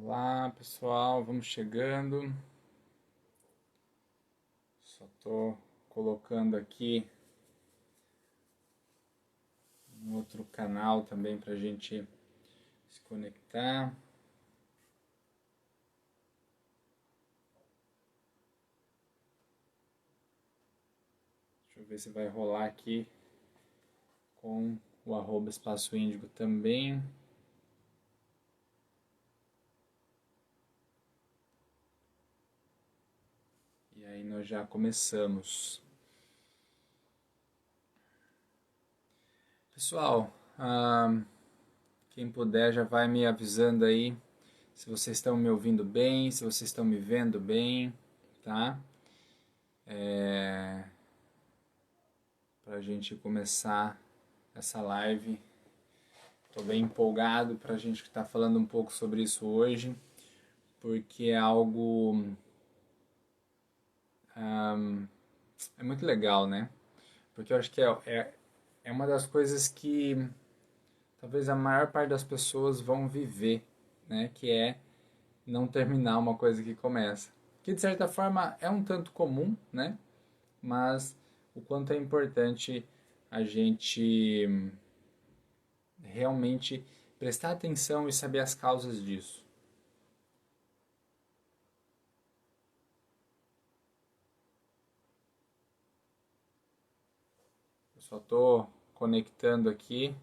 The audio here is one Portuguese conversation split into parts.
Olá pessoal, vamos chegando. Só tô colocando aqui um outro canal também para a gente se conectar. Deixa eu ver se vai rolar aqui com o @espaço índigo também. E aí nós já começamos. Pessoal, quem puder já vai me avisando aí se vocês estão me ouvindo bem, se vocês estão me vendo bem, tá? Pra gente começar essa live. Estou bem empolgado para a gente estar falando um pouco sobre isso hoje, porque é algo é muito legal, né? Porque eu acho que é uma das coisas que talvez a maior parte das pessoas vão viver, né? Que é não terminar uma coisa que começa. Que de certa forma é um tanto comum, né? Mas o quanto é importante a gente realmente prestar atenção e saber as causas disso. Eu só estou conectando aqui.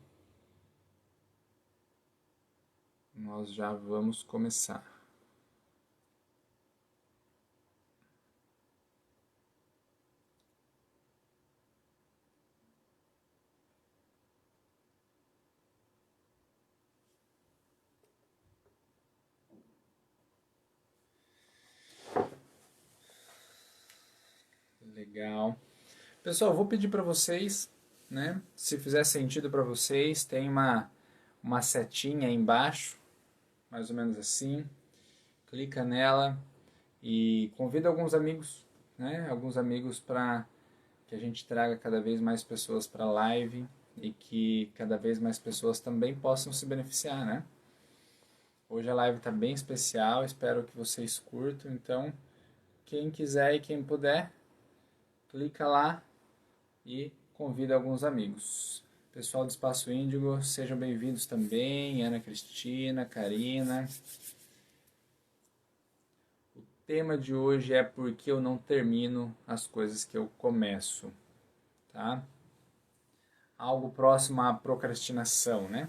Nós já vamos começar. Legal. Pessoal, vou pedir para vocês, né? Se fizer sentido para vocês, tem uma setinha aí embaixo, mais ou menos assim. Clica nela e convida alguns amigos, né? Alguns amigos para que a gente traga cada vez mais pessoas para a live e que cada vez mais pessoas também possam se beneficiar, né? Hoje a live está bem especial, espero que vocês curtam. Então, quem quiser e quem puder, clica lá e convida alguns amigos. Pessoal do Espaço Índigo, sejam bem-vindos também, Ana Cristina, Karina. O tema de hoje é por que eu não termino as coisas que eu começo, tá? Algo próximo à procrastinação, né?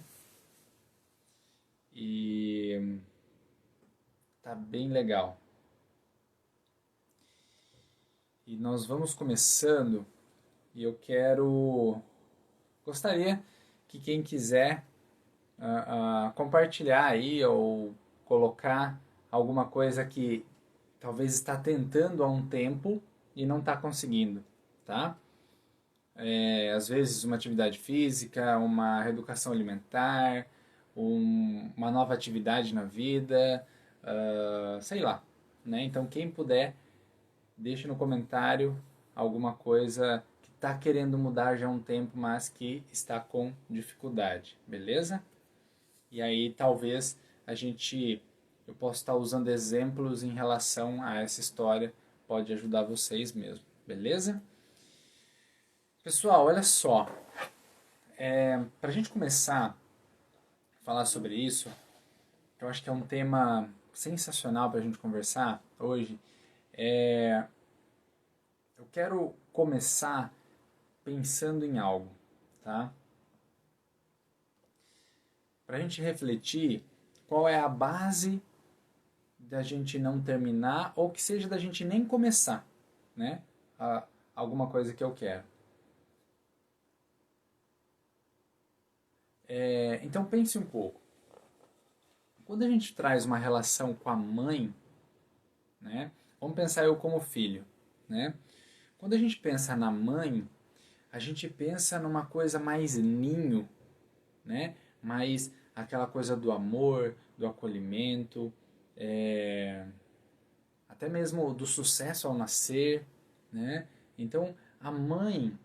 E tá bem legal. E nós vamos começando e eu gostaria que quem quiser compartilhar aí ou colocar alguma coisa que talvez está tentando há um tempo e não está conseguindo, tá? Às vezes uma atividade física, uma reeducação alimentar, uma nova atividade na vida, sei lá, né? Então quem puder, deixe no comentário alguma coisa que está querendo mudar já há um tempo, mas que está com dificuldade, beleza? E aí talvez eu possa estar usando exemplos em relação a essa história, pode ajudar vocês mesmo, beleza? Pessoal, olha só, para a gente começar a falar sobre isso, eu acho que é um tema sensacional para a gente conversar hoje. Eu quero começar pensando em algo, tá? Para a gente refletir qual é a base da gente não terminar ou que seja da gente nem começar, né? Alguma coisa que eu quero. Então pense um pouco. Quando a gente traz uma relação com a mãe, né? Vamos pensar eu como filho, né? Quando a gente pensa na mãe, a gente pensa numa coisa mais ninho, né? Mais aquela coisa do amor, do acolhimento, até mesmo do sucesso ao nascer, né? Então, a mãe,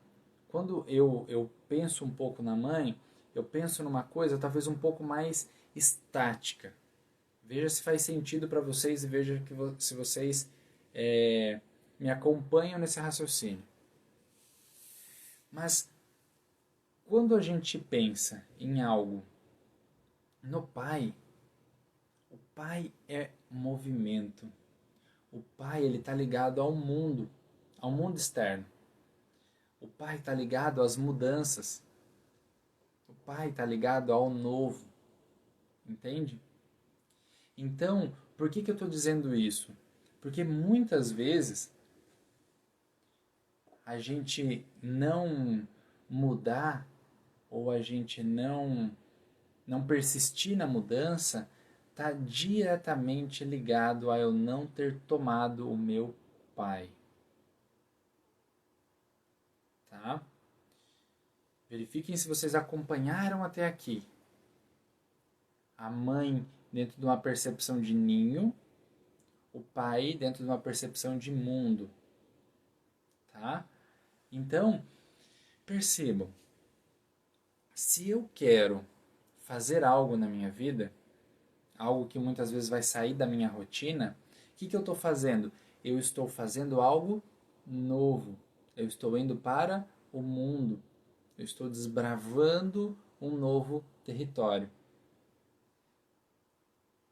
quando eu penso um pouco na mãe, eu penso numa coisa talvez um pouco mais estática. Veja se faz sentido para vocês e veja se vocês me acompanham nesse raciocínio. Mas quando a gente pensa em algo no Pai, o Pai é movimento. O Pai ele está ligado ao mundo externo. O Pai está ligado às mudanças. O Pai está ligado ao novo. Entende? Então, por que eu estou dizendo isso? Porque muitas vezes a gente não mudar ou a gente não persistir na mudança está diretamente ligado a eu não ter tomado o meu pai. Tá? Verifiquem se vocês acompanharam até aqui. A mãe dentro de uma percepção de ninho, o pai dentro de uma percepção de mundo. Tá? Então, percebam, se eu quero fazer algo na minha vida, algo que muitas vezes vai sair da minha rotina, o que eu estou fazendo? Eu estou fazendo algo novo. Eu estou indo para o mundo. Eu estou desbravando um novo território.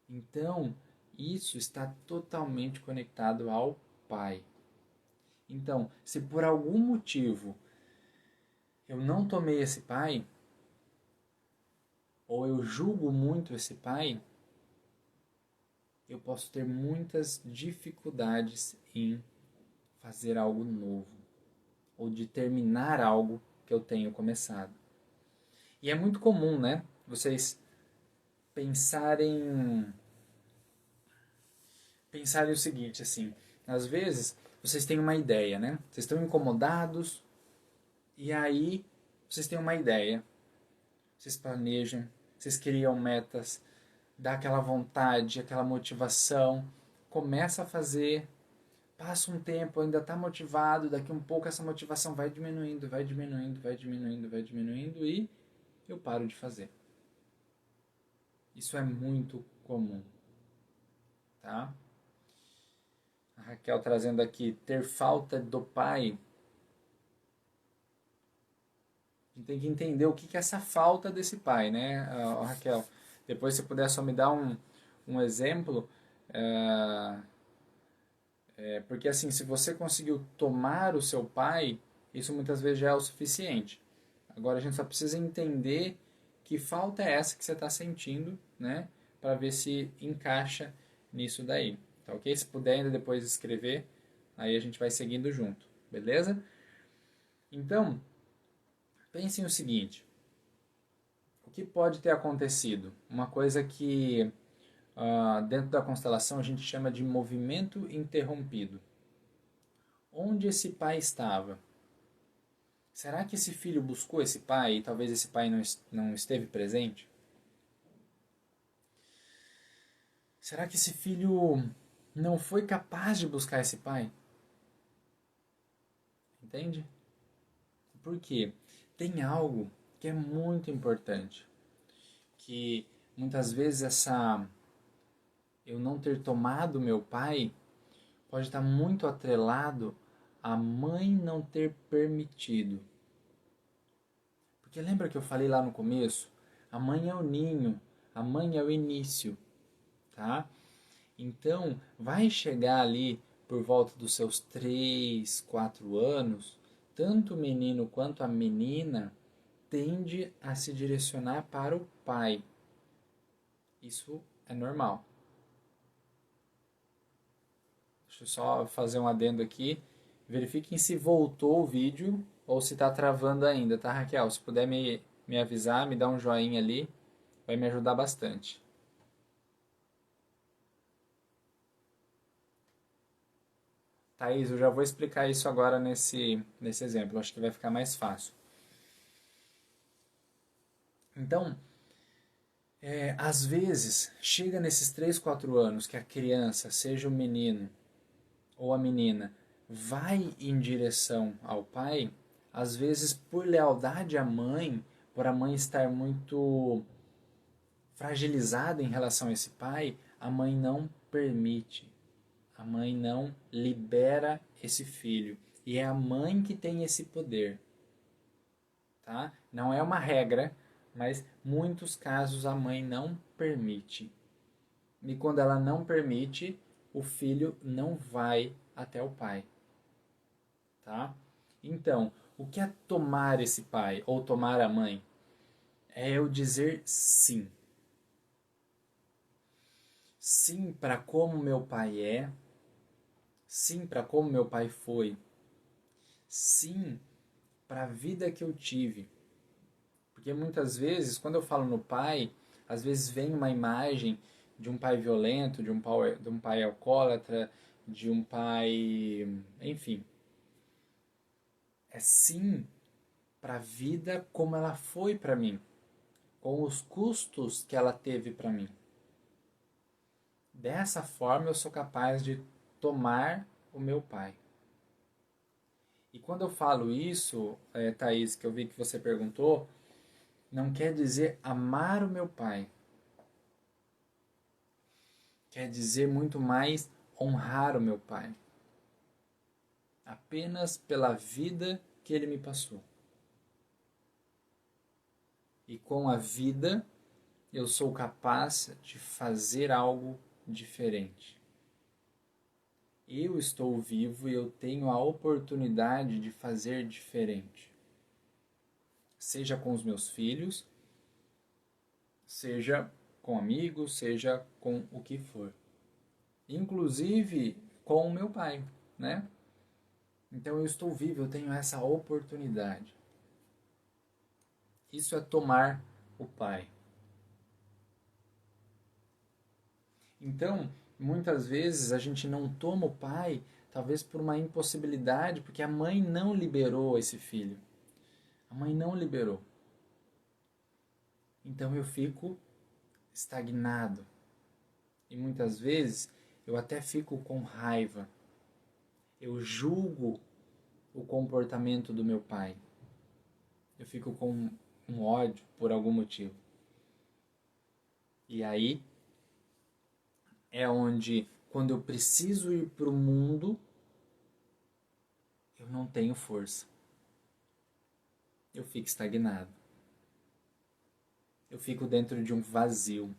Então, isso está totalmente conectado ao Pai. Então, se por algum motivo eu não tomei esse Pai, ou eu julgo muito esse Pai, eu posso ter muitas dificuldades em fazer algo novo ou de terminar algo que eu tenho começado. E é muito comum, né? Vocês pensarem o seguinte, assim, às vezes vocês têm uma ideia, né? Vocês estão incomodados e aí vocês têm uma ideia, vocês planejam, vocês criam metas, dá aquela vontade, aquela motivação, começa a fazer, passa um tempo, ainda está motivado, daqui um pouco essa motivação vai diminuindo, vai diminuindo, vai diminuindo, vai diminuindo e eu paro de fazer. Isso é muito comum, tá? A Raquel trazendo aqui, ter falta do pai. A gente tem que entender o que é essa falta desse pai, né, Raquel? Depois, se puder só me dar um exemplo, porque assim, se você conseguiu tomar o seu pai, isso muitas vezes já é o suficiente. Agora a gente só precisa entender que falta é essa que você está sentindo, né, para ver se encaixa nisso daí, tá ok? Se puder ainda depois escrever, aí a gente vai seguindo junto, beleza? Então, pensem o seguinte, o que pode ter acontecido? Uma coisa que dentro da constelação a gente chama de movimento interrompido. Onde esse pai estava? Será que esse filho buscou esse pai e talvez esse pai não esteve presente? Será que esse filho não foi capaz de buscar esse pai? Entende? Por quê? Tem algo que é muito importante, que muitas vezes eu não ter tomado meu pai pode estar muito atrelado à mãe não ter permitido. Porque lembra que eu falei lá no começo? A mãe é o ninho, a mãe é o início, tá? Então, vai chegar ali por volta dos seus 3, 4 anos, tanto o menino quanto a menina tende a se direcionar para o pai. Isso é normal. Deixa eu só fazer um adendo aqui. Verifiquem se voltou o vídeo ou se está travando ainda, tá, Raquel? Se puder me avisar, me dá um joinha ali, vai me ajudar bastante. Thaís, eu já vou explicar isso agora nesse exemplo, acho que vai ficar mais fácil. Então, às vezes, chega nesses 3, 4 anos que a criança, seja o menino ou a menina, vai em direção ao pai, às vezes por lealdade à mãe, por a mãe estar muito fragilizada em relação a esse pai, a mãe não permite, a mãe não libera esse filho. E é a mãe que tem esse poder, tá? Não é uma regra, mas muitos casos a mãe não permite. E quando ela não permite, o filho não vai até o pai, tá? Então, o que é tomar esse pai ou tomar a mãe? É eu dizer sim. Sim para como meu pai é, sim para como meu pai foi, sim para a vida que eu tive. Porque muitas vezes, quando eu falo no pai, às vezes vem uma imagem de um pai violento, de um pai alcoólatra, de um pai. Enfim. É sim para a vida como ela foi para mim, com os custos que ela teve para mim. Dessa forma eu sou capaz de tomar o meu pai. E quando eu falo isso, Thaís, que eu vi que você perguntou, não quer dizer amar o meu pai. Quer dizer muito mais honrar o meu pai. Apenas pela vida que ele me passou. E com a vida, eu sou capaz de fazer algo diferente. Eu estou vivo e eu tenho a oportunidade de fazer diferente. Seja com os meus filhos, seja com amigos, seja com o que for. Inclusive com o meu pai, né? Então eu estou vivo, eu tenho essa oportunidade. Isso é tomar o pai. Então, muitas vezes a gente não toma o pai, talvez por uma impossibilidade, porque a mãe não liberou esse filho. A mãe não liberou. Então eu fico estagnado. E muitas vezes eu até fico com raiva. Eu julgo o comportamento do meu pai. Eu fico com um ódio por algum motivo. E aí é onde, quando eu preciso ir para o mundo, eu não tenho força. Eu fico estagnado. Eu fico dentro de um vazio.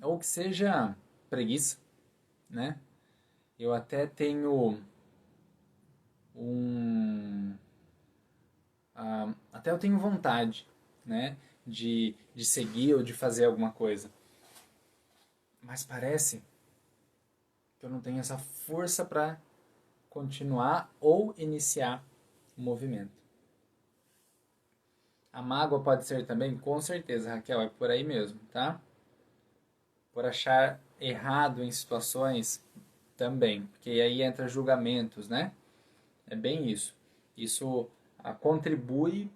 Ou que seja preguiça, né? Eu até tenho um... até eu tenho vontade, né? De seguir ou de fazer alguma coisa. Mas parece que eu não tenho essa força para continuar ou iniciar o movimento. A mágoa pode ser também? Com certeza, Raquel, é por aí mesmo, tá? Por achar errado em situações também, porque aí entra julgamentos, né? É bem isso. Isso contribui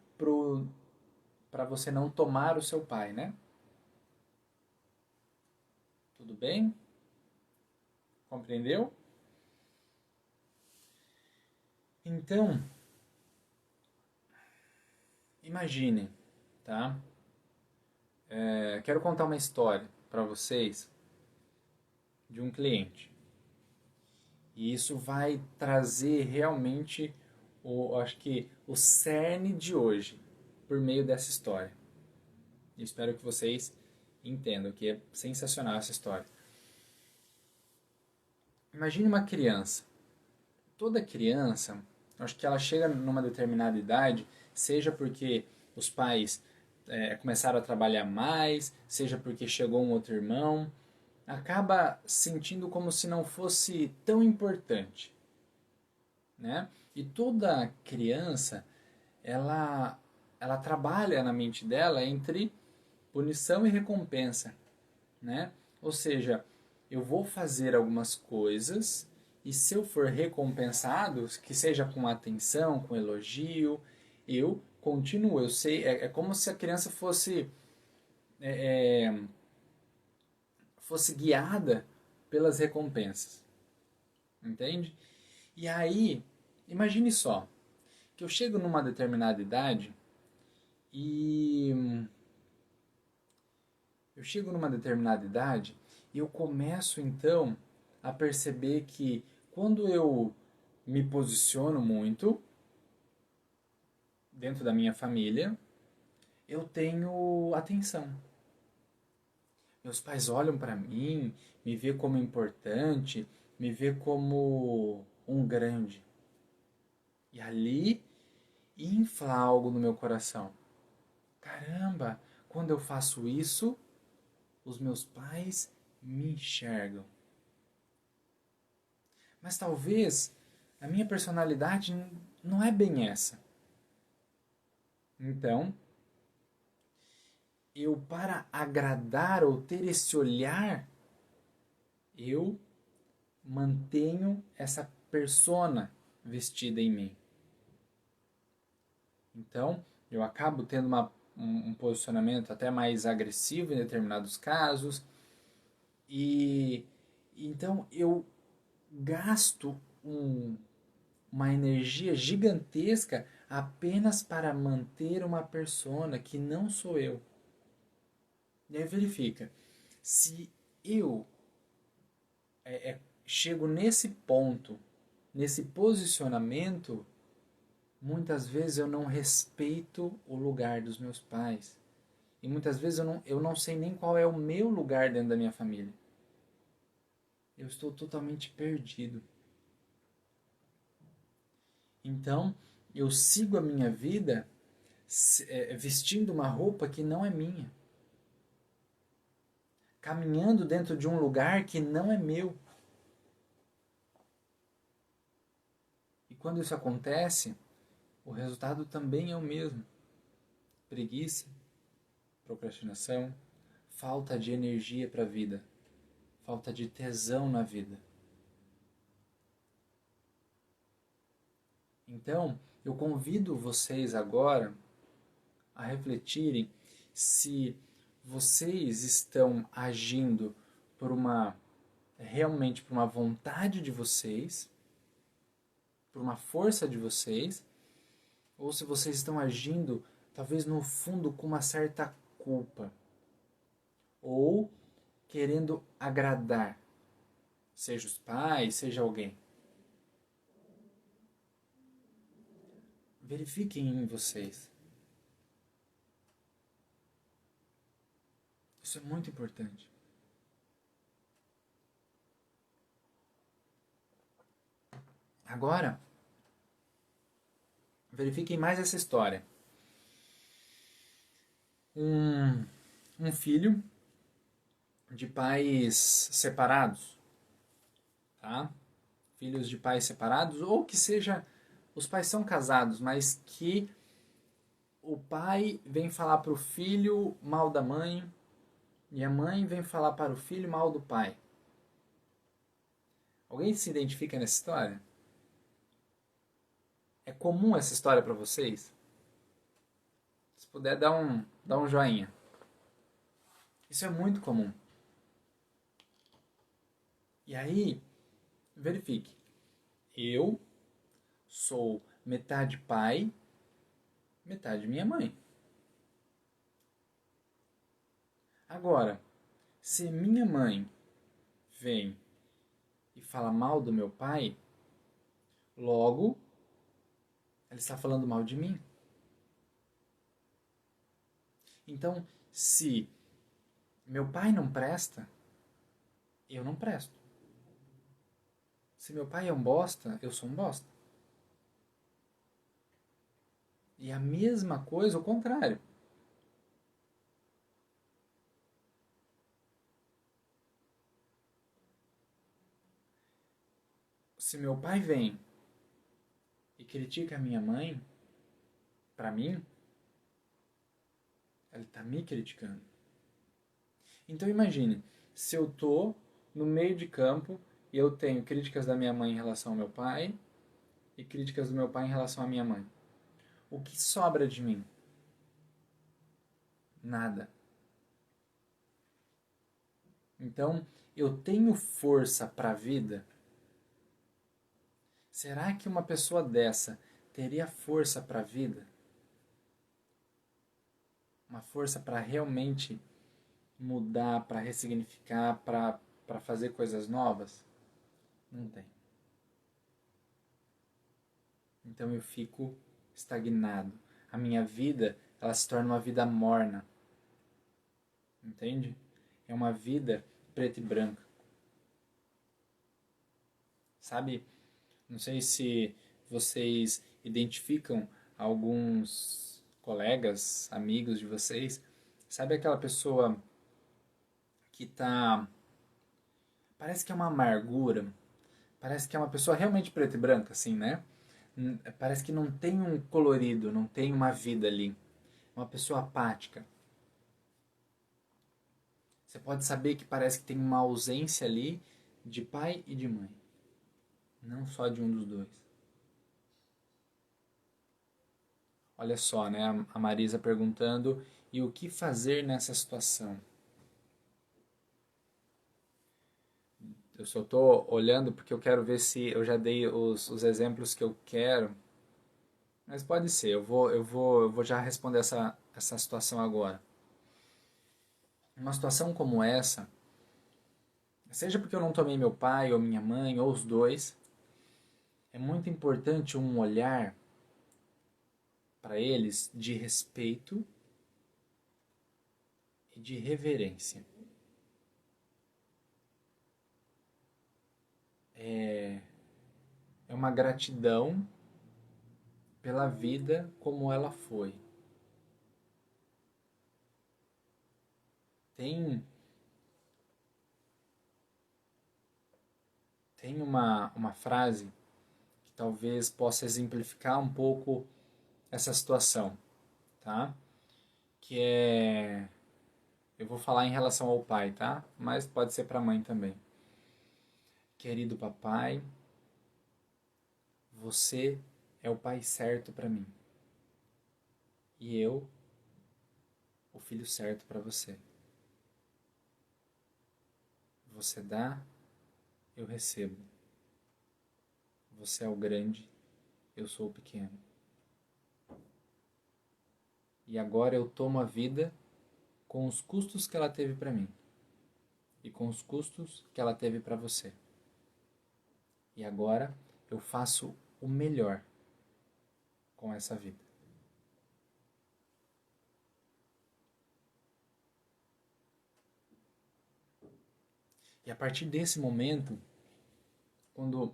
para você não tomar o seu pai, né? Tudo bem? Compreendeu? Então, imaginem, tá? Quero contar uma história para vocês de um cliente. E isso vai trazer realmente, acho que, o cerne de hoje, por meio dessa história. E espero que vocês entendam que é sensacional essa história. Imagine uma criança. Toda criança, acho que ela chega numa determinada idade, seja porque os pais começaram a trabalhar mais, seja porque chegou um outro irmão, acaba sentindo como se não fosse tão importante, né? E toda criança, ela trabalha na mente dela entre punição e recompensa, né? Ou seja, eu vou fazer algumas coisas e se eu for recompensado, que seja com atenção, com elogio, eu continuo. Eu sei, é como se a criança é, é, fosse guiada pelas recompensas, entende? E aí, imagine só, que eu chego numa determinada idade e Eu chego numa determinada idade e eu começo então a perceber que quando eu me posiciono muito dentro da minha família, eu tenho atenção. Meus pais olham para mim, me vê como importante, me vê como um grande. E ali infla algo no meu coração. Caramba, quando eu faço isso, os meus pais me enxergam. Mas talvez a minha personalidade não é bem essa. Então, eu para agradar ou ter esse olhar, eu mantenho essa persona vestida em mim. Então, eu acabo tendo um posicionamento até mais agressivo em determinados casos. E então eu gasto uma energia gigantesca apenas para manter uma persona que não sou eu. E aí verifica, se eu chego nesse ponto, nesse posicionamento, muitas vezes eu não respeito o lugar dos meus pais. E muitas vezes eu não sei nem qual é o meu lugar dentro da minha família. Eu estou totalmente perdido. Então, eu sigo a minha vida vestindo uma roupa que não é minha. Caminhando dentro de um lugar que não é meu. E quando isso acontece, o resultado também é o mesmo. Preguiça, procrastinação, falta de energia para a vida, falta de tesão na vida. Então, eu convido vocês agora a refletirem se vocês estão agindo por realmente por uma vontade de vocês, por uma força de vocês, ou se vocês estão agindo talvez no fundo com uma certa culpa, ou querendo agradar, seja os pais, seja alguém. Verifiquem em vocês. Isso é muito importante. Agora, verifiquem mais essa história. Um filho de pais separados, tá? Filhos de pais separados, ou que seja, os pais são casados, mas que o pai vem falar para o filho mal da mãe e a mãe vem falar para o filho mal do pai. Alguém se identifica nessa história? É comum essa história para vocês? Se puder, dá um joinha. Isso é muito comum. E aí, verifique. Eu sou metade pai, metade minha mãe. Agora, se minha mãe vem e fala mal do meu pai, logo ela está falando mal de mim. Então, se meu pai não presta, eu não presto. Se meu pai é um bosta, eu sou um bosta. E a mesma coisa, o contrário. Se meu pai vem e critica a minha mãe, para mim, ele está me criticando. Então imagine, se eu tô no meio de campo e eu tenho críticas da minha mãe em relação ao meu pai e críticas do meu pai em relação à minha mãe. O que sobra de mim? Nada. Então, eu tenho força para a vida? Será que uma pessoa dessa teria força para a vida? Uma força para realmente mudar, para ressignificar, para fazer coisas novas? Não tem. Então eu fico estagnado. A minha vida, ela se torna uma vida morna. Entende? É uma vida preta e branca. Sabe? Não sei se vocês identificam alguns colegas, amigos de vocês. Sabe aquela pessoa que tá. Parece que é uma amargura. Parece que é uma pessoa realmente preta e branca, assim, né? Parece que não tem um colorido, não tem uma vida ali. Uma pessoa apática. Você pode saber que parece que tem uma ausência ali de pai e de mãe. Não só de um dos dois. Olha só, né? A Marisa perguntando: e o que fazer nessa situação? Eu só estou olhando porque eu quero ver se eu já dei os exemplos que eu quero. Mas pode ser, eu vou já responder essa situação agora. Uma situação como essa, seja porque eu não tomei meu pai ou minha mãe, ou os dois, é muito importante um olhar para eles de respeito e de reverência. É uma gratidão pela vida como ela foi. Tem, tem uma frase que talvez possa exemplificar um pouco essa situação, tá? Que é, eu vou falar em relação ao pai, tá? Mas pode ser para a mãe também. Querido papai, você é o pai certo para mim. E eu, o filho certo para você. Você dá, eu recebo. Você é o grande, eu sou o pequeno. E agora eu tomo a vida com os custos que ela teve para mim e com os custos que ela teve para você. E agora eu faço o melhor com essa vida. E a partir desse momento, quando,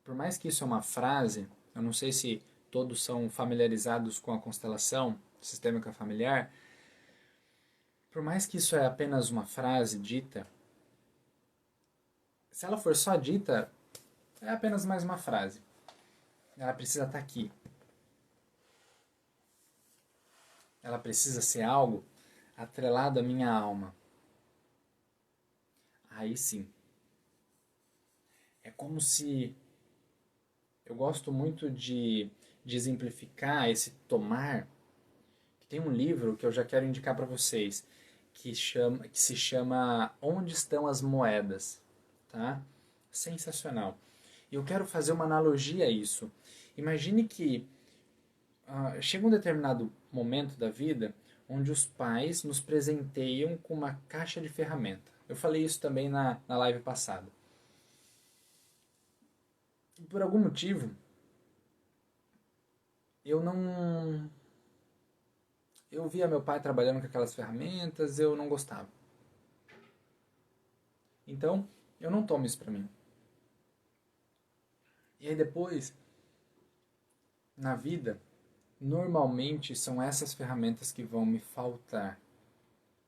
por mais que isso é uma frase, eu não sei se todos são familiarizados com a constelação sistêmica familiar, por mais que isso é apenas uma frase dita, se ela for só dita, é apenas mais uma frase. Ela precisa estar aqui. Ela precisa ser algo atrelado à minha alma. Aí sim. É como se... Eu gosto muito de exemplificar esse tomar. Tem um livro que eu já quero indicar para vocês, que se chama Onde Estão as Moedas. Tá? Sensacional. E eu quero fazer uma analogia a isso. Imagine que chega um determinado momento da vida onde os pais nos presenteiam com uma caixa de ferramenta. Eu falei isso também na live passada. Por algum motivo, eu não. Eu via meu pai trabalhando com aquelas ferramentas, eu não gostava. Então, eu não tomo isso pra mim. E aí depois, na vida, normalmente são essas ferramentas que vão me faltar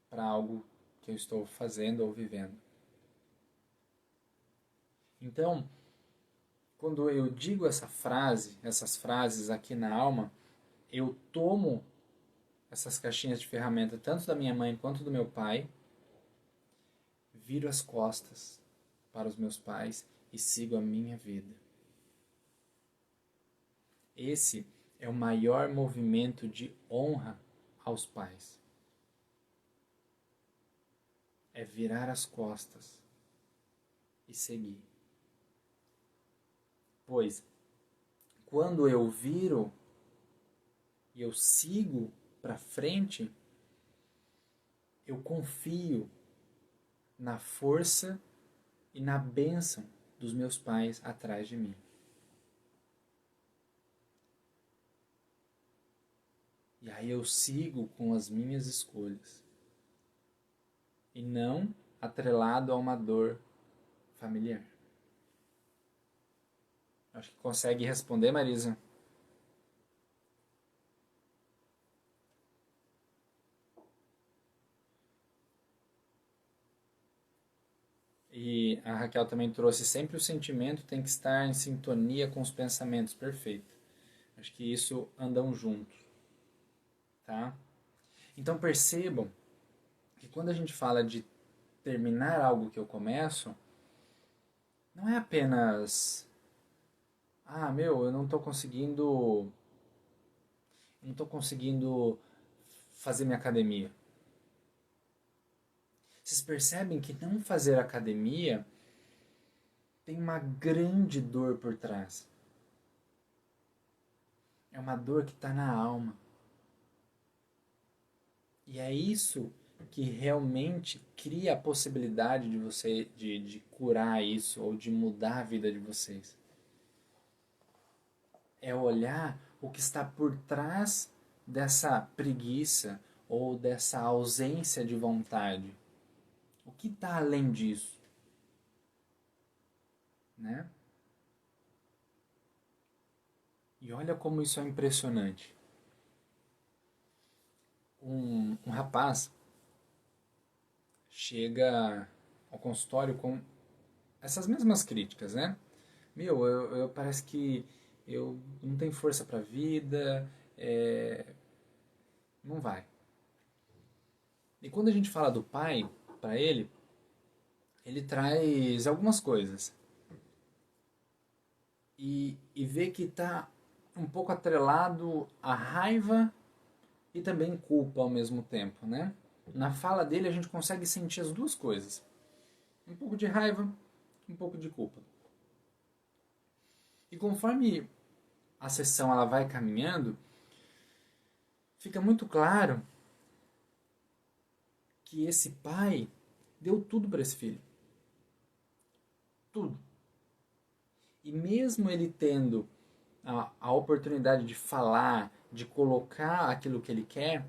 para algo que eu estou fazendo ou vivendo. Então, quando eu digo essas frases aqui na alma, eu tomo essas caixinhas de ferramenta, tanto da minha mãe quanto do meu pai, viro as costas para os meus pais e sigo a minha vida. Esse é o maior movimento de honra aos pais. É virar as costas e seguir. Pois, quando eu viro e eu sigo para frente, eu confio na força e na bênção dos meus pais atrás de mim. E aí eu sigo com as minhas escolhas. E não atrelado a uma dor familiar. Acho que consegue responder, Marisa? E a Raquel também trouxe sempre o sentimento tem que estar em sintonia com os pensamentos. Perfeito. Acho que isso andam juntos, tá? Então percebam que quando a gente fala de terminar algo que eu começo, não é apenas eu não tô conseguindo fazer minha academia. Vocês percebem que não fazer academia tem uma grande dor por trás. É uma dor que está na alma. E é isso que realmente cria a possibilidade de você de curar isso ou de mudar a vida de vocês. É olhar o que está por trás dessa preguiça ou dessa ausência de vontade. O que está além disso? Né? E olha como isso é impressionante. Um rapaz chega ao consultório com essas mesmas críticas, né? Eu parece que eu não tenho força para a vida, não vai. E quando a gente fala do pai para ele traz algumas coisas. E vê que está um pouco atrelado a raiva e também culpa ao mesmo tempo, né? Na fala dele a gente consegue sentir as duas coisas. Um pouco de raiva, um pouco de culpa. E conforme a sessão ela vai caminhando, fica muito claro que esse pai deu tudo para esse filho. Tudo. E mesmo ele tendo a oportunidade de falar, de colocar aquilo que ele quer,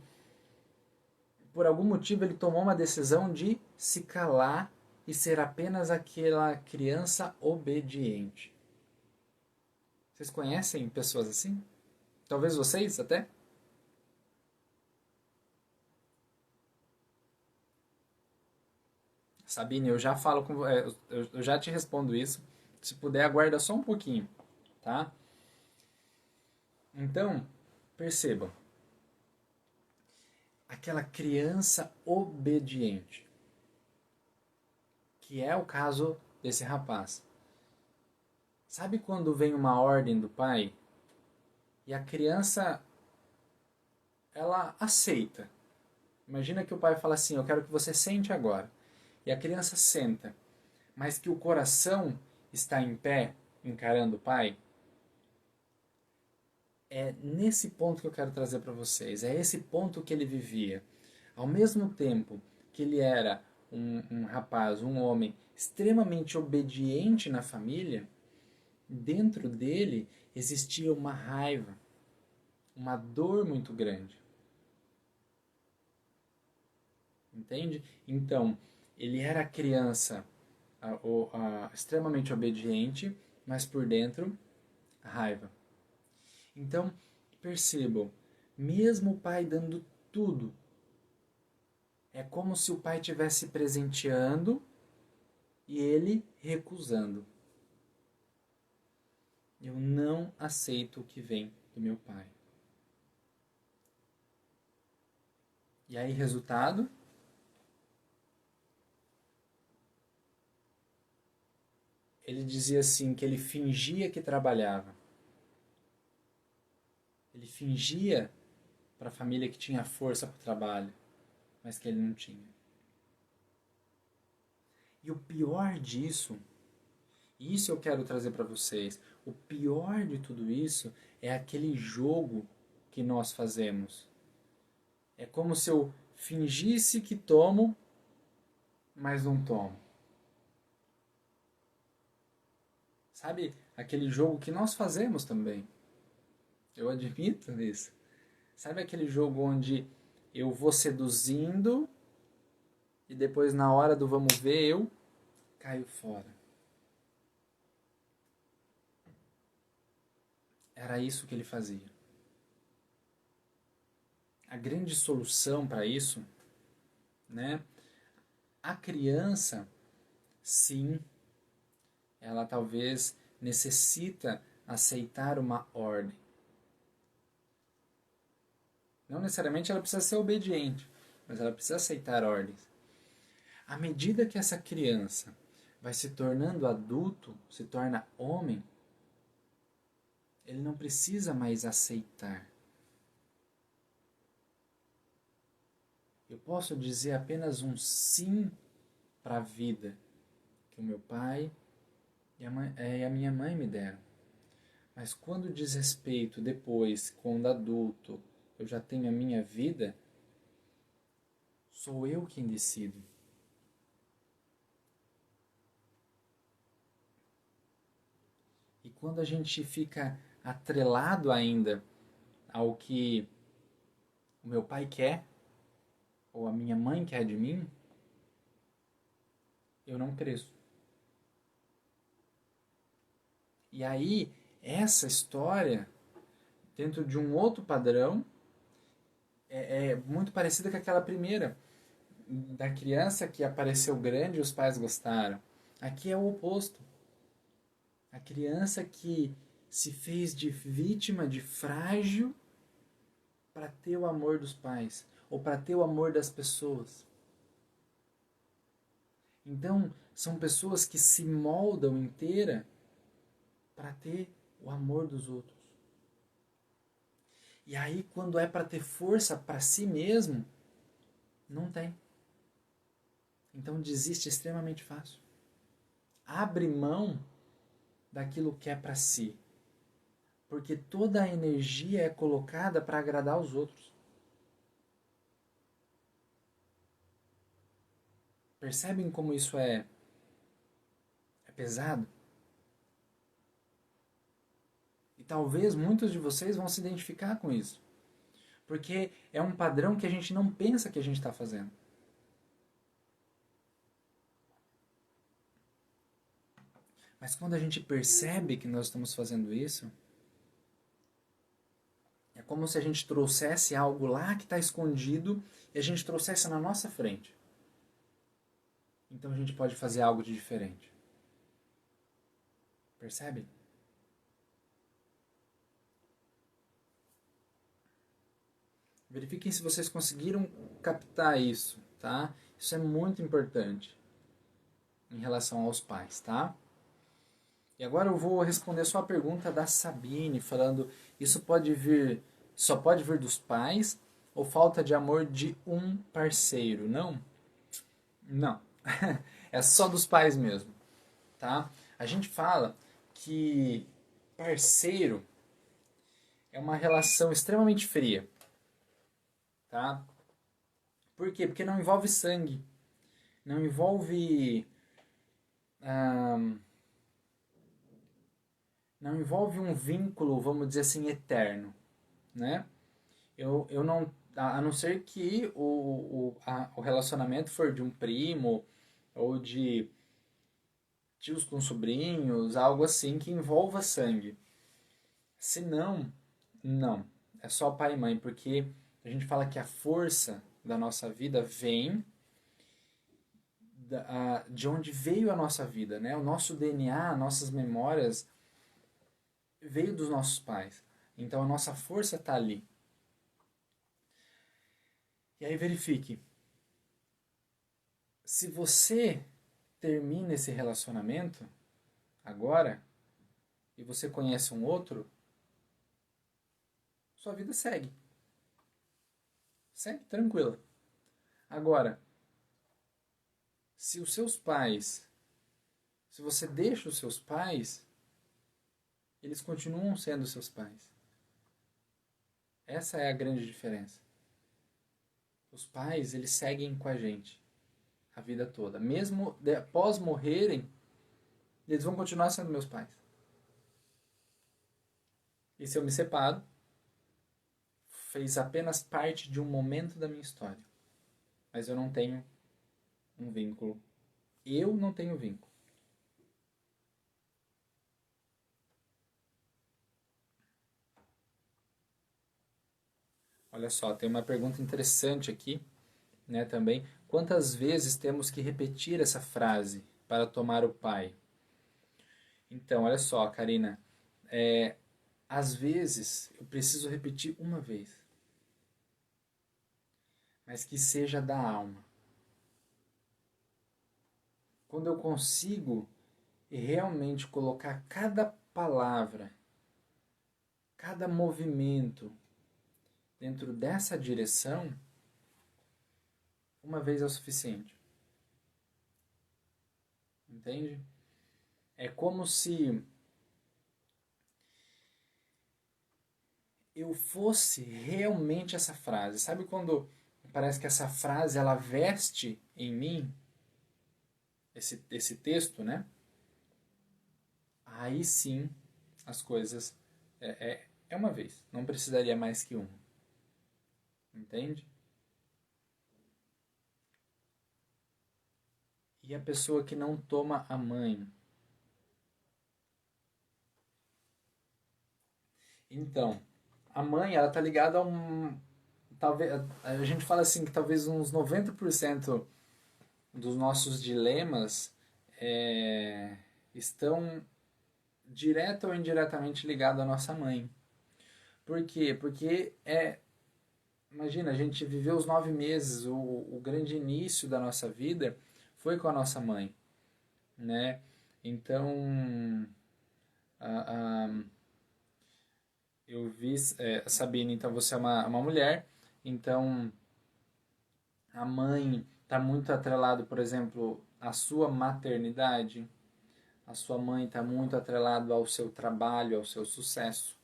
por algum motivo ele tomou uma decisão de se calar e ser apenas aquela criança obediente. Vocês conhecem pessoas assim? Talvez vocês até? Sabine, eu já falo com eu já te respondo isso. Se puder, aguarda só um pouquinho, tá? Então, percebam. Aquela criança obediente, que é o caso desse rapaz. Sabe quando vem uma ordem do pai e a criança ela aceita? Imagina que o pai fala assim: "Eu quero que você sente agora". E a criança senta, mas que o coração está em pé, encarando o pai. É nesse ponto que eu quero trazer para vocês. É esse ponto que ele vivia. Ao mesmo tempo que ele era um rapaz, um homem extremamente obediente na família, dentro dele existia uma raiva, uma dor muito grande. Entende? Então, ele era criança extremamente obediente, mas por dentro, raiva. Então, percebam, mesmo o pai dando tudo, é como se o pai estivesse presenteando e ele recusando. Eu não aceito o que vem do meu pai. E aí, resultado? Ele dizia assim que ele fingia que trabalhava. Ele fingia para a família que tinha força para o trabalho, mas que ele não tinha. E o pior disso, isso eu quero trazer para vocês, o pior de tudo isso é aquele jogo que nós fazemos. É como se eu fingisse que tomo, mas não tomo. Sabe aquele jogo que nós fazemos também? Eu admito isso. Sabe aquele jogo onde eu vou seduzindo e depois na hora do vamos ver eu caio fora? Era isso que ele fazia. A grande solução para isso, né? A criança, sim, ela talvez necessita aceitar uma ordem. Não necessariamente ela precisa ser obediente, mas ela precisa aceitar ordens. À medida que essa criança vai se tornando adulto, se torna homem, ele não precisa mais aceitar. Eu posso dizer apenas um sim para a vida que o meu pai e a minha mãe me deram. Mas quando diz respeito depois, quando adulto, eu já tenho a minha vida, sou eu quem decido. E quando a gente fica atrelado ainda ao que o meu pai quer, ou a minha mãe quer de mim, eu não cresço. E aí, essa história, dentro de um outro padrão, é muito parecida com aquela primeira, da criança que apareceu grande e os pais gostaram. Aqui é o oposto. A criança que se fez de vítima, de frágil, para ter o amor dos pais, ou para ter o amor das pessoas. Então, são pessoas que se moldam inteira para ter o amor dos outros. E aí, quando é para ter força para si mesmo, não tem. Então, desiste extremamente fácil. Abre mão daquilo que é para si. Porque toda a energia é colocada para agradar os outros. Percebem como isso é pesado? E talvez muitos de vocês vão se identificar com isso. Porque é um padrão que a gente não pensa que a gente está fazendo. Mas quando a gente percebe que nós estamos fazendo isso, é como se a gente trouxesse algo lá que está escondido e a gente trouxesse na nossa frente. Então a gente pode fazer algo de diferente. Percebe? Verifiquem se vocês conseguiram captar isso, tá? Isso é muito importante em relação aos pais, tá? E agora eu vou responder só a pergunta da Sabine, falando isso pode vir, só pode vir dos pais ou falta de amor de um parceiro? Não? Não. É só dos pais mesmo, tá? A gente fala que parceiro é uma relação extremamente fria, tá? Por quê? Porque não envolve sangue, não envolve não envolve um vínculo, vamos dizer assim, eterno, né? Eu não, a não ser que o relacionamento for de um primo ou de tios com sobrinhos, algo assim que envolva sangue. Se não, não. É só pai e mãe, porque a gente fala que a força da nossa vida vem de onde veio a nossa vida, né? O nosso DNA, nossas memórias veio dos nossos pais. Então a nossa força está ali. E aí verifique. Se você termina esse relacionamento agora e você conhece um outro, sua vida segue. Segue tranquila. Agora, se os seus pais, se você deixa os seus pais, eles continuam sendo seus pais. Essa é a grande diferença. Os pais, eles seguem com a gente a vida toda. Mesmo após morrerem, eles vão continuar sendo meus pais. E se eu me separo, fez apenas parte de um momento da minha história. Mas eu não tenho um vínculo. Eu não tenho vínculo. Olha só, tem uma pergunta interessante aqui, né, também. Quantas vezes temos que repetir essa frase para tomar o pai? Então, olha só, Karina, às vezes eu preciso repetir uma vez, mas que seja da alma. Quando eu consigo realmente colocar cada palavra, cada movimento dentro dessa direção, uma vez é o suficiente. Entende? É como se eu fosse realmente essa frase. Sabe quando parece que essa frase ela veste em mim esse texto, né? Aí sim as coisas é uma vez. Não precisaria mais que uma. Entende? E a pessoa que não toma a mãe. Então, a mãe, ela tá ligada a um. Talvez, a gente fala assim que talvez uns 90% dos nossos dilemas estão direta ou indiretamente ligados à nossa mãe. Por quê? Porque imagina, a gente viveu os 9 meses, o grande início da nossa vida foi com a nossa mãe, né? Então, a, a, eu vi, Sabine, então você é uma mulher, então a mãe está muito atrelado, por exemplo, à sua maternidade, a sua mãe está muito atrelado ao seu trabalho, ao seu sucesso,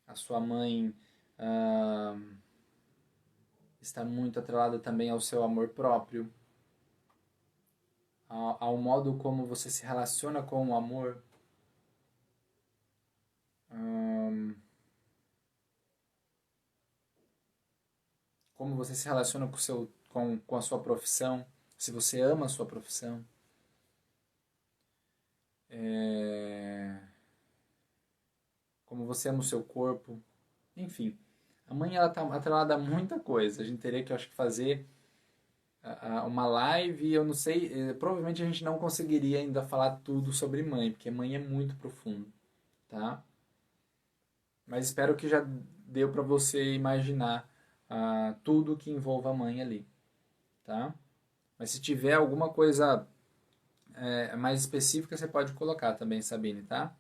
a sua mãe ah, está muito atrelada também ao seu amor próprio, ao modo como você se relaciona com o amor. Hum, como você se relaciona com a sua profissão, se você ama a sua profissão. É, como você ama o seu corpo. Enfim, a mãe ela tá atrelada a muita coisa. A gente teria que, eu acho que, fazer uma live e eu não sei, provavelmente a gente não conseguiria ainda falar tudo sobre mãe, porque mãe é muito profundo, tá? Mas espero que já deu para você imaginar tudo que envolva a mãe ali, tá? Mas se tiver alguma coisa mais específica, você pode colocar também, Sabine, tá?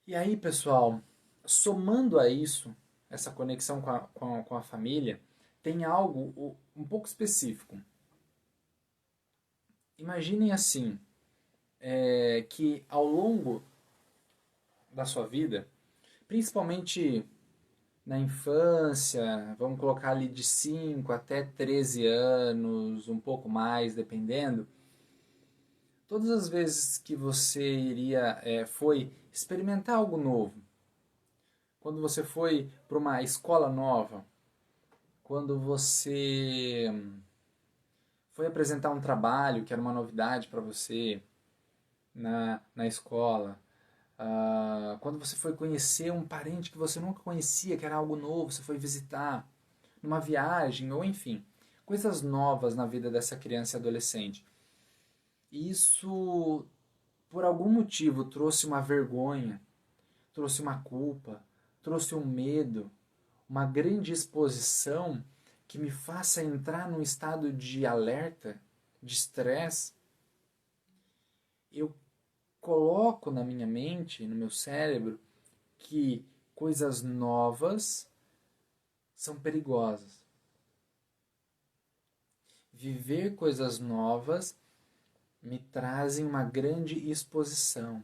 E aí, pessoal, somando a isso, essa conexão com a família, tem algo um pouco específico. Imaginem assim, que ao longo da sua vida, principalmente na infância, vamos colocar ali de 5 até 13 anos, um pouco mais, dependendo, todas as vezes que você foi experimentar algo novo, quando você foi para uma escola nova, quando você foi apresentar um trabalho que era uma novidade para você na escola, quando você foi conhecer um parente que você nunca conhecia, que era algo novo, você foi visitar, numa viagem, ou enfim, coisas novas na vida dessa criança e adolescente. E isso, por algum motivo, trouxe uma vergonha, trouxe uma culpa, trouxe um medo, uma grande exposição que me faça entrar num estado de alerta, de estresse. Eu coloco na minha mente, no meu cérebro, que coisas novas são perigosas. Viver coisas novas me trazem uma grande exposição.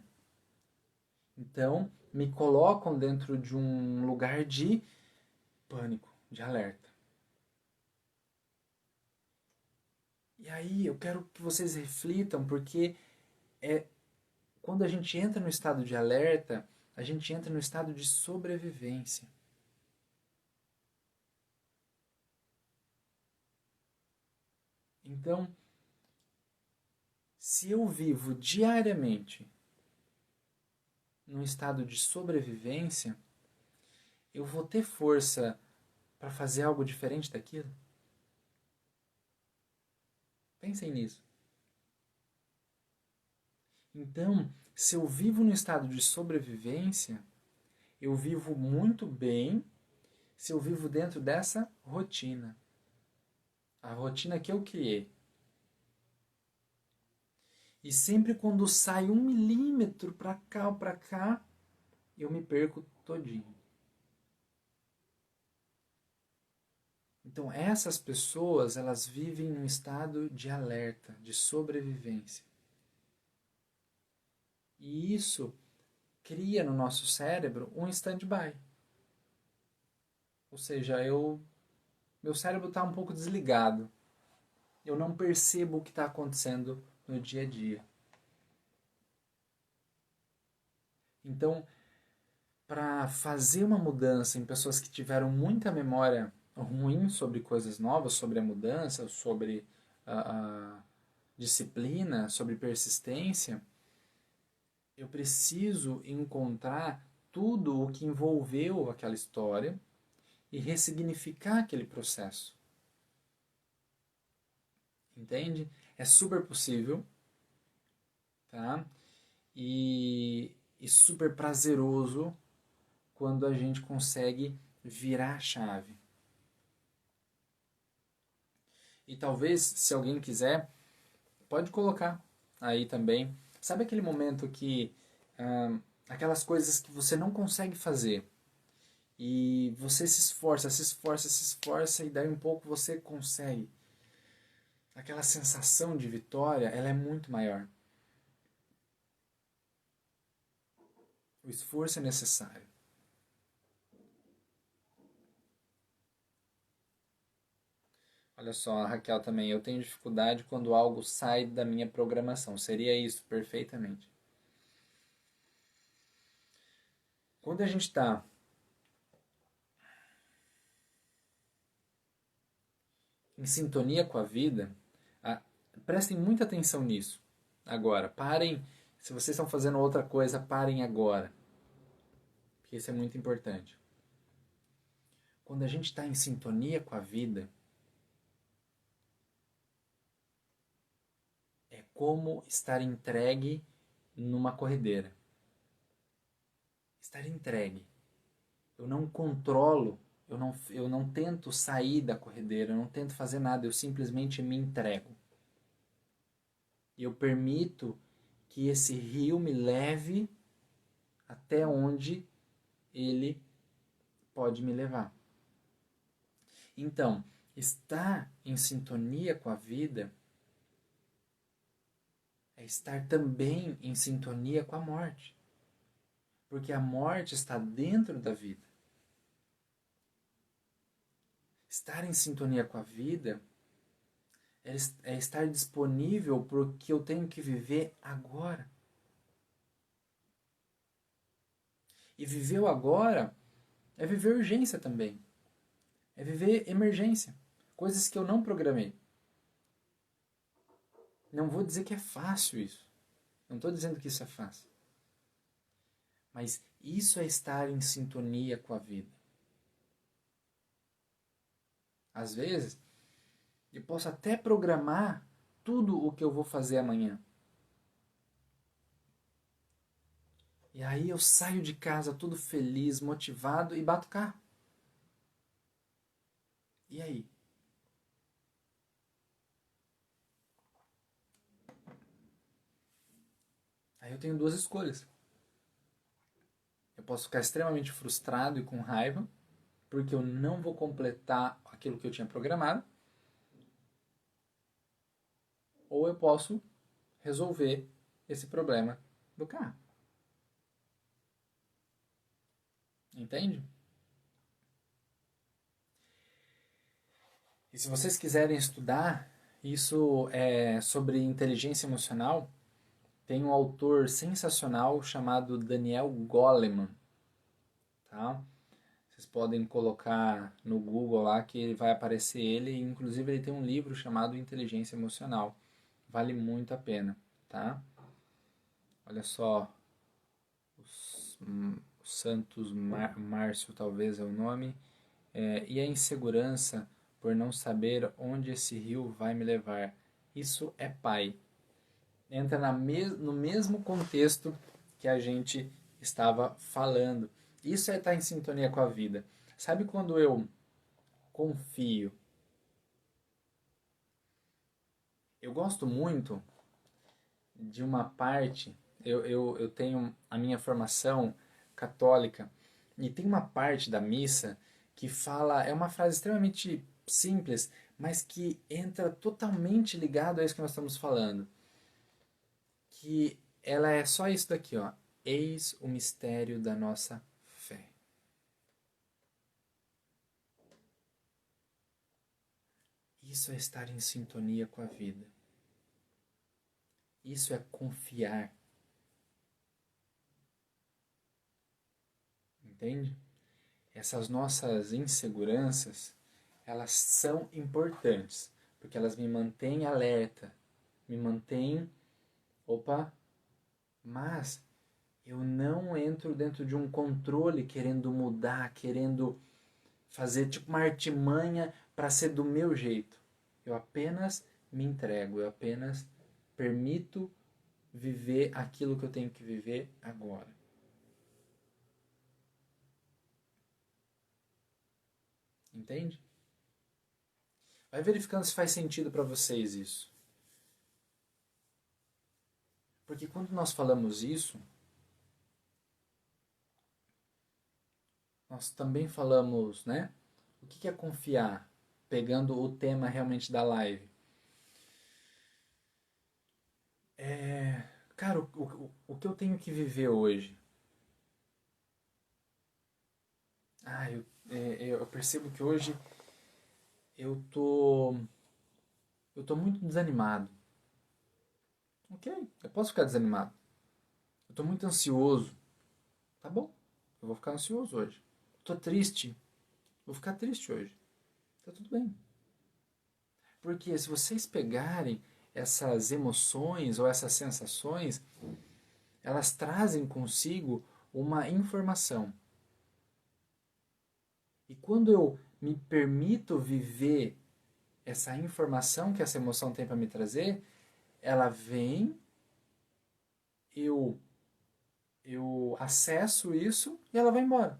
Então, me colocam dentro de um lugar de pânico, de alerta. E aí eu quero que vocês reflitam, porque quando a gente entra no estado de alerta, a gente entra no estado de sobrevivência. Então, se eu vivo diariamente num estado de sobrevivência, eu vou ter força para fazer algo diferente daquilo? Pensem nisso. Então, se eu vivo no estado de sobrevivência, eu vivo muito bem se eu vivo dentro dessa rotina. A rotina que eu criei. E sempre quando sai 1 milímetro para cá ou para cá, eu me perco todinho. Então essas pessoas, elas vivem num estado de alerta, de sobrevivência. E isso cria no nosso cérebro um stand-by. Ou seja, meu cérebro está um pouco desligado. Eu não percebo o que está acontecendo no dia a dia. Então, para fazer uma mudança em pessoas que tiveram muita memória ruim sobre coisas novas, sobre a mudança, sobre a disciplina, sobre persistência, eu preciso encontrar tudo o que envolveu aquela história e ressignificar aquele processo. Entende? É super possível, tá? E super prazeroso quando a gente consegue virar a chave. E talvez, se alguém quiser, pode colocar aí também. Sabe aquele momento que aquelas coisas que você não consegue fazer e você se esforça, se esforça, se esforça e daí um pouco você consegue. Aquela sensação de vitória, ela é muito maior. O esforço é necessário. Olha só, a Raquel também, eu tenho dificuldade quando algo sai da minha programação. Seria isso, perfeitamente. Quando a gente está em sintonia com a vida, a, prestem muita atenção nisso. Agora, parem. Se vocês estão fazendo outra coisa, parem agora. Porque isso é muito importante. Quando a gente está em sintonia com a vida, é como estar entregue numa corredeira. Estar entregue. Eu não controlo, eu não tento sair da corredeira, eu não tento fazer nada, eu simplesmente me entrego. E eu permito que esse rio me leve até onde ele pode me levar. Então, estar em sintonia com a vida é estar também em sintonia com a morte. Porque a morte está dentro da vida. Estar em sintonia com a vida é estar disponível para o que eu tenho que viver agora. E viver o agora é viver urgência também. É viver emergência. Coisas que eu não programei. Não vou dizer que é fácil isso. Não estou dizendo que isso é fácil. Mas isso é estar em sintonia com a vida. Às vezes, eu posso até programar tudo o que eu vou fazer amanhã. E aí eu saio de casa todo feliz, motivado e bato o carro. E aí? Aí eu tenho duas escolhas. Eu posso ficar extremamente frustrado e com raiva, porque eu não vou completar aquilo que eu tinha programado. Ou eu posso resolver esse problema do carro. Entende? E se vocês quiserem estudar, isso é sobre inteligência emocional, tem um autor sensacional chamado Daniel Goleman, tá? Vocês podem colocar no Google lá que vai aparecer ele, e inclusive ele tem um livro chamado Inteligência Emocional. Vale muito a pena, tá? Olha só, o Santos Márcio talvez é o nome. E a insegurança por não saber onde esse rio vai me levar. Isso é pai. Entra no mesmo contexto que a gente estava falando. Isso é estar em sintonia com a vida. Sabe quando eu confio? Eu gosto muito de uma parte. Eu tenho a minha formação católica e tem uma parte da missa que fala. É uma frase extremamente simples, mas que entra totalmente ligado a isso que nós estamos falando. Que ela é só isso daqui, ó. Eis o mistério da nossa fé. Isso é estar em sintonia com a vida. Isso é confiar. Entende? Essas nossas inseguranças, elas são importantes, porque elas me mantêm alerta, me mantêm, opa, mas eu não entro dentro de um controle querendo mudar, querendo fazer tipo uma artimanha para ser do meu jeito. Eu apenas me entrego, eu apenas permito viver aquilo que eu tenho que viver agora. Entende? Vai verificando se faz sentido para vocês isso. Porque quando nós falamos isso, nós também falamos, né? O que é confiar? Pegando o tema realmente da live. Cara, o que eu tenho que viver hoje? Eu percebo que hoje eu tô, eu tô muito desanimado. Ok, eu posso ficar desanimado. Eu tô muito ansioso. Tá bom, eu vou ficar ansioso hoje. Tô triste. Vou ficar triste hoje. Tá tudo bem. Porque se vocês pegarem essas emoções ou essas sensações, elas trazem consigo uma informação. E quando eu me permito viver essa informação que essa emoção tem para me trazer, ela vem, eu eu acesso isso e ela vai embora.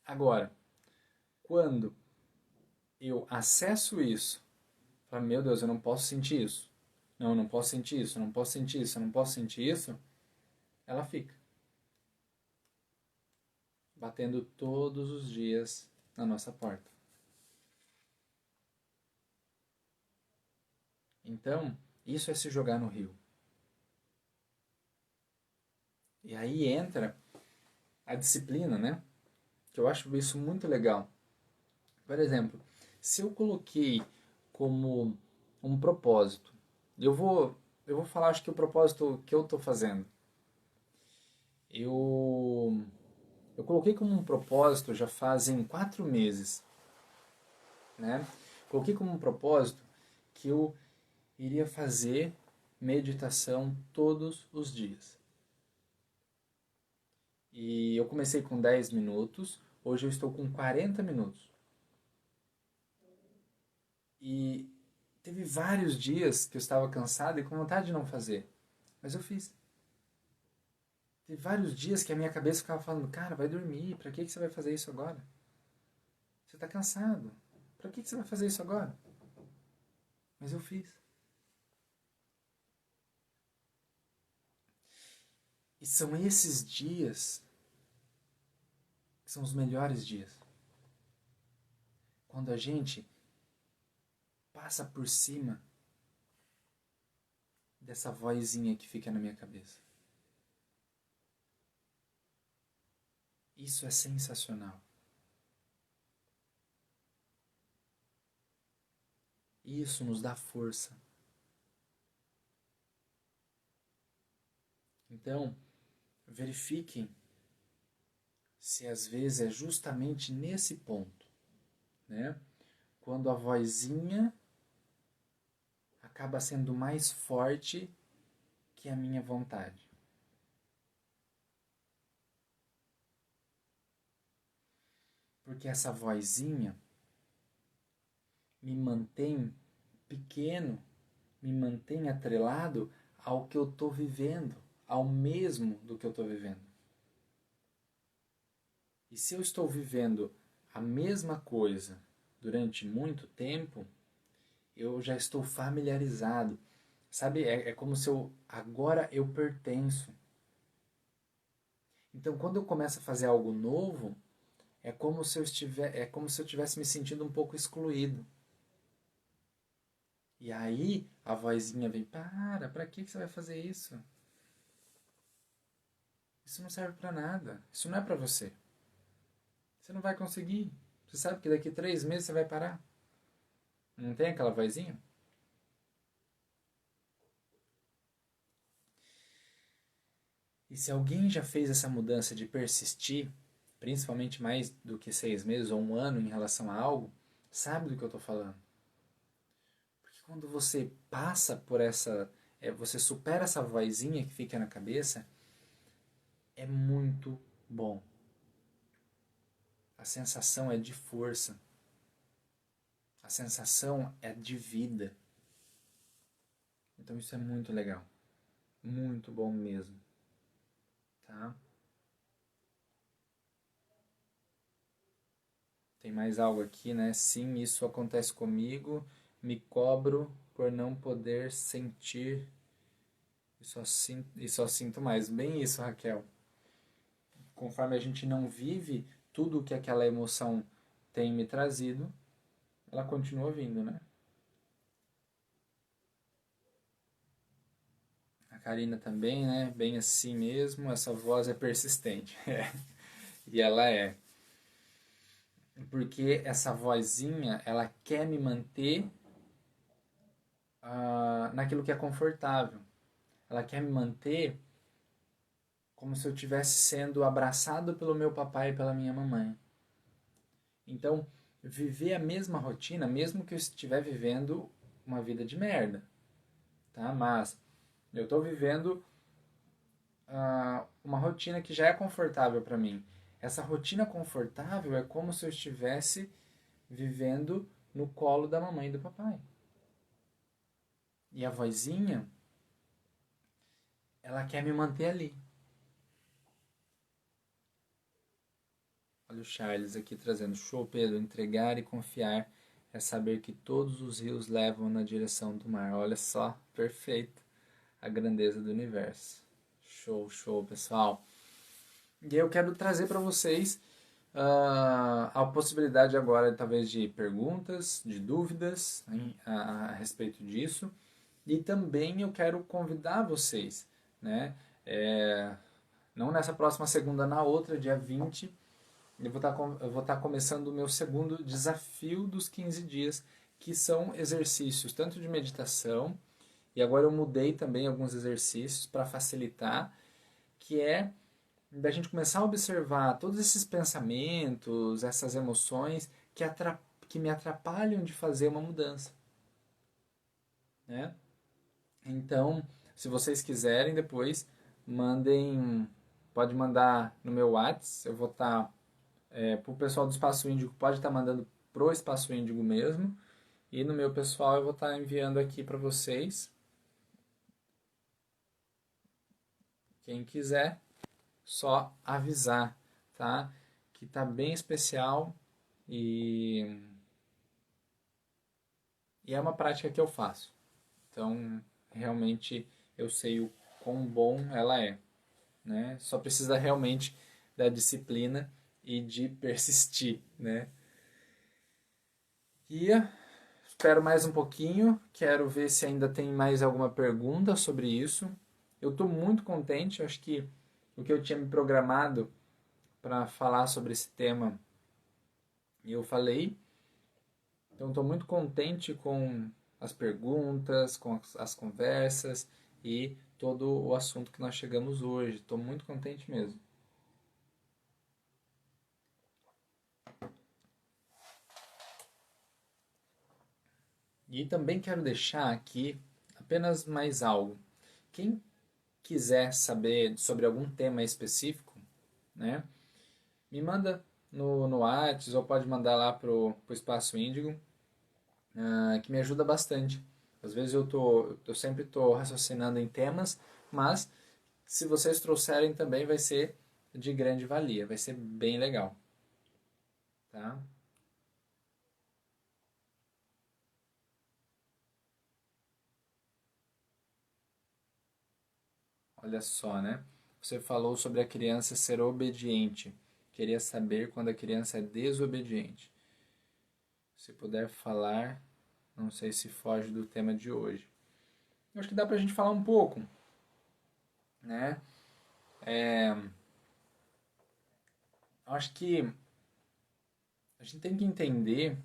Agora, quando eu acesso isso, falo, meu Deus, eu não posso sentir isso. Não, eu não posso sentir isso, eu não posso sentir isso, eu não posso sentir isso. Ela fica batendo todos os dias na nossa porta. Então, isso é se jogar no rio. E aí entra a disciplina, né? Que eu acho isso muito legal. Por exemplo, se eu coloquei como um propósito, eu vou, eu vou falar, acho que o propósito que eu estou fazendo. Eu, eu coloquei como um propósito já fazem 4 meses, né? Coloquei como um propósito que eu iria fazer meditação todos os dias. E eu comecei com 10 minutos, hoje eu estou com 40 minutos. E teve vários dias que eu estava cansado e com vontade de não fazer, mas eu fiz. Teve vários dias que a minha cabeça ficava falando, cara, vai dormir, pra que você vai fazer isso agora? Você está cansado, pra que você vai fazer isso agora? Mas eu fiz. E são esses dias que são os melhores dias. Quando a gente passa por cima dessa vozinha que fica na minha cabeça. Isso é sensacional. Isso nos dá força. Então, verifiquem se às vezes é justamente nesse ponto, né? Quando a vozinha acaba sendo mais forte que a minha vontade. Porque essa vozinha me mantém pequeno, me mantém atrelado ao que eu estou vivendo, ao mesmo do que eu estou vivendo. E se eu estou vivendo a mesma coisa durante muito tempo, eu já estou familiarizado. Sabe, é como se agora eu pertenço. Então, quando eu começo a fazer algo novo, é como se eu estivesse me sentindo um pouco excluído. E aí a vozinha vem, para que você vai fazer isso? Isso não serve para nada. Isso não é para você. Você não vai conseguir. Você sabe que daqui 3 meses você vai parar. Não tem aquela vozinha? E se alguém já fez essa mudança de persistir, principalmente mais do que 6 meses ou 1 ano em relação a algo, sabe do que eu estou falando. Porque quando você passa por você supera essa vozinha que fica na cabeça, é muito bom. A sensação é de força. A sensação é de vida. Então isso é muito legal. Muito bom mesmo. Tá? Tem mais algo aqui, né? Sim, isso acontece comigo. Me cobro por não poder sentir e só sinto mais. Bem isso, Raquel. Conforme a gente não vive tudo o que aquela emoção tem me trazido, ela continua vindo, né? A Karina também, né? Bem assim mesmo, essa voz é persistente. E ela é. Porque essa vozinha, ela quer me manter naquilo que é confortável. Ela quer me manter como se eu estivesse sendo abraçado pelo meu papai e pela minha mamãe. Então, viver a mesma rotina, mesmo que eu estiver vivendo uma vida de merda, tá? Mas eu estou vivendo uma rotina que já é confortável para mim. Essa rotina confortável é como se eu estivesse vivendo no colo da mamãe e do papai. E a vozinha, ela quer me manter ali. Olha o Charles aqui trazendo show, Pedro. Entregar e confiar é saber que todos os rios levam na direção do mar. Olha só, perfeito. A grandeza do universo. Show, show, pessoal. E eu quero trazer para vocês a possibilidade agora, talvez, de perguntas, de dúvidas a respeito disso. E também eu quero convidar vocês, né? Não nessa próxima segunda, na outra, dia 20, eu vou estar começando o meu segundo desafio dos 15 dias, que são exercícios tanto de meditação, e agora eu mudei também alguns exercícios para facilitar, que é da gente começar a observar todos esses pensamentos, essas emoções que me atrapalham de fazer uma mudança, né? Então, se vocês quiserem depois, mandem, pode mandar no meu WhatsApp, eu vou estar, pro pessoal do Espaço Índigo, pode estar mandando pro Espaço Índigo mesmo, e no meu pessoal eu vou estar enviando aqui para vocês. Quem quiser, só avisar, tá? Que tá bem especial e é uma prática que eu faço. Então, realmente eu sei o quão bom ela é, né? Só precisa realmente da disciplina e de persistir, né? E espero mais um pouquinho, quero ver se ainda tem mais alguma pergunta sobre isso. Eu estou muito contente, acho que o que eu tinha me programado para falar sobre esse tema eu falei. Então estou muito contente com as perguntas, com as conversas e todo o assunto que nós chegamos hoje. Estou muito contente mesmo. E também quero deixar aqui apenas mais algo. Quem quiser saber sobre algum tema específico, né, me manda no Whats ou pode mandar lá pro Espaço Índigo, que me ajuda bastante. Às vezes eu sempre estou raciocinando em temas, mas se vocês trouxerem também vai ser de grande valia, vai ser bem legal, tá? Olha só, né? Você falou sobre a criança ser obediente. Queria saber quando a criança é desobediente. Se puder falar, não sei se foge do tema de hoje. Eu acho que dá pra gente falar um pouco, né? Eu acho que a gente tem que entender,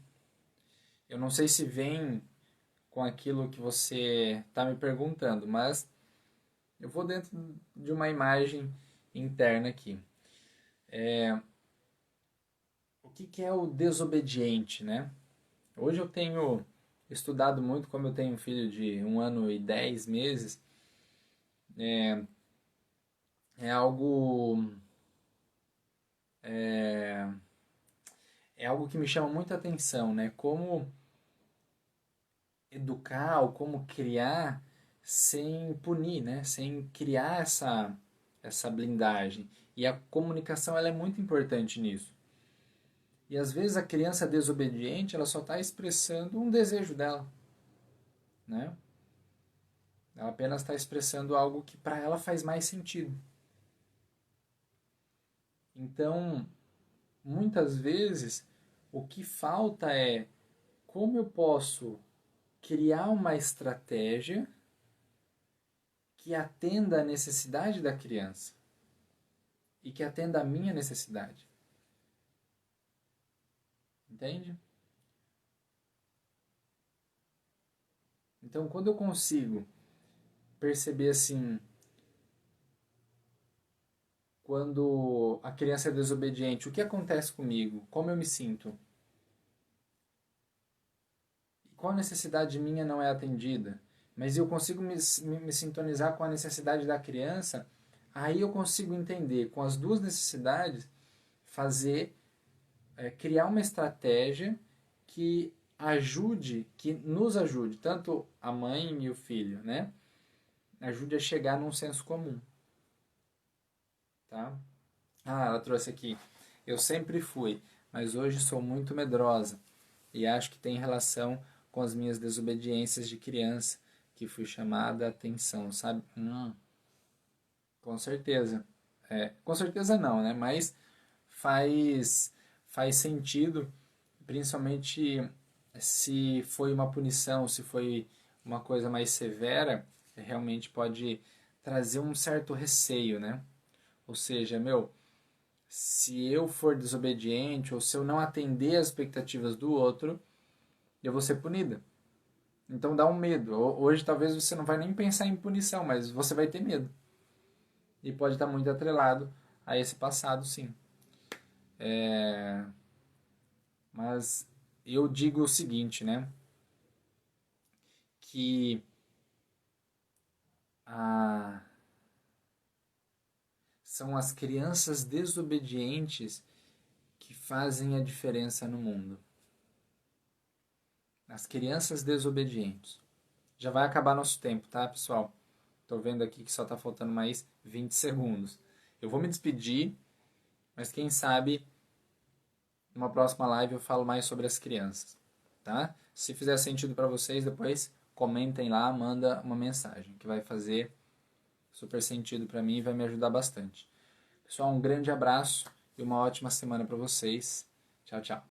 eu não sei se vem com aquilo que você está me perguntando, mas eu vou dentro de uma imagem interna aqui. O que é o desobediente, né? Hoje eu tenho estudado muito, como eu tenho um filho de 1 ano e 10 meses, é algo é, é algo que me chama muita atenção, né? Como educar ou como criar sem punir, né? Sem criar essa blindagem. E a comunicação ela é muito importante nisso. E às vezes a criança desobediente ela só está expressando um desejo dela, né? Ela apenas está expressando algo que para ela faz mais sentido. Então, muitas vezes, o que falta é como eu posso criar uma estratégia que atenda a necessidade da criança e que atenda a minha necessidade. Entende? Então, quando eu consigo perceber assim, quando a criança é desobediente, o que acontece comigo? Como eu me sinto? Qual necessidade minha não é atendida? Mas eu consigo me sintonizar com a necessidade da criança, aí eu consigo entender com as duas necessidades, fazer, criar uma estratégia que ajude, que nos ajude, tanto a mãe e o filho, né? Ajude a chegar num senso comum, tá? Ah, ela trouxe aqui. Eu sempre fui, mas hoje sou muito medrosa e acho que tem relação com as minhas desobediências de criança, que fui chamada a atenção, sabe? Com certeza. Com certeza não, né? Mas faz, faz sentido, principalmente se foi uma punição, se foi uma coisa mais severa, realmente pode trazer um certo receio, né? Ou seja, meu, se eu for desobediente ou se eu não atender as expectativas do outro, eu vou ser punida. Então dá um medo. Hoje talvez você não vai nem pensar em punição, mas você vai ter medo. E pode estar muito atrelado a esse passado, sim. Mas eu digo o seguinte, né? Que a... são as crianças desobedientes que fazem a diferença no mundo. As crianças desobedientes. Já vai acabar nosso tempo, tá, pessoal? Tô vendo aqui que só tá faltando mais 20 segundos. Eu vou me despedir, mas quem sabe numa próxima live eu falo mais sobre as crianças, tá? Se fizer sentido para vocês, depois comentem lá, manda uma mensagem, que vai fazer super sentido para mim e vai me ajudar bastante. Pessoal, um grande abraço e uma ótima semana para vocês. Tchau, tchau.